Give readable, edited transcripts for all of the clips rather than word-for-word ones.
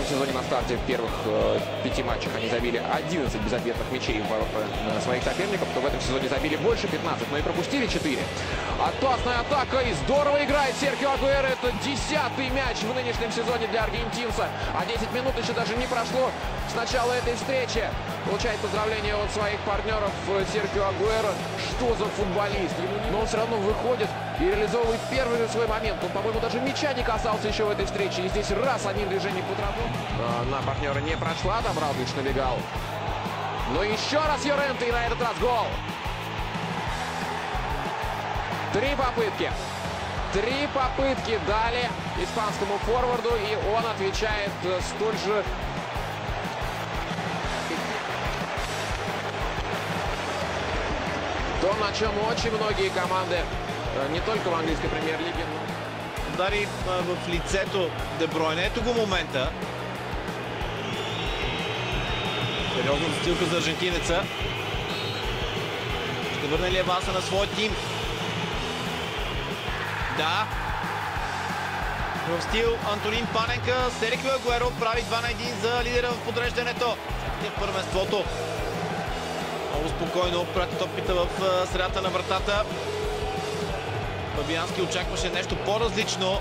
этом сезоне на старте в первых 5 матчах они забили 11 безответных мячей в ворота своих соперников, то в этом сезоне забили больше 15, но и пропустили 4. Опасная атака, и здорово играет Серхио Агуэро. Это 10-й мяч в нынешнем сезоне для аргентинца. А 10 минут еще даже не прошло с начала этой встречи. Получает поздравления от своих партнеров Серхио Агуэро. Что за футболист? Но он все равно выходит и реализовывает первый же свой момент. Он, по-моему, даже мяча не касался еще в этой встрече. И здесь раз одним движением по тротуару. На партнера не прошла, Добралович набегал. Но еще раз Йоренте, и на этот раз гол. 3 попытки. 3 попытки дали испанскому форварду, и он отвечает столь же... То, на чем очень многие команды, не только в английской премьер-лиге, но... Удари в лицето Де Бройне. Ето го момента. Сериозна застилка за аржентинеца. Ще върне ли аванса на своя тим? Да. В стил Антонин Паненка. Серхио Агуеро прави 2 на 1 за лидера в подреждането. В първенството. Много спокойно прати топката в средата на вратата. Фабиански очакваше нещо по-различно.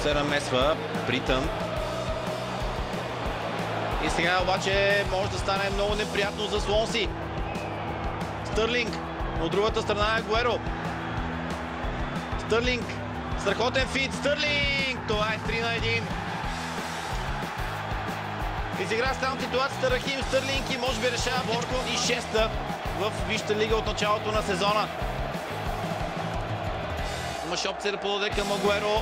Се намесва Бритън. И сега обаче може да стане много неприятно за Слонси. Стърлинг. От другата страна е Агуеро. Стърлинг. Страхотен фит. Стърлинг. Това е 3 на 1. Изигра странно ситуацията Рахим Стърлинг и може би решава Борко и 6-та в Висшата лига от началото на сезона. Имаше опция да подаде към Агуеро.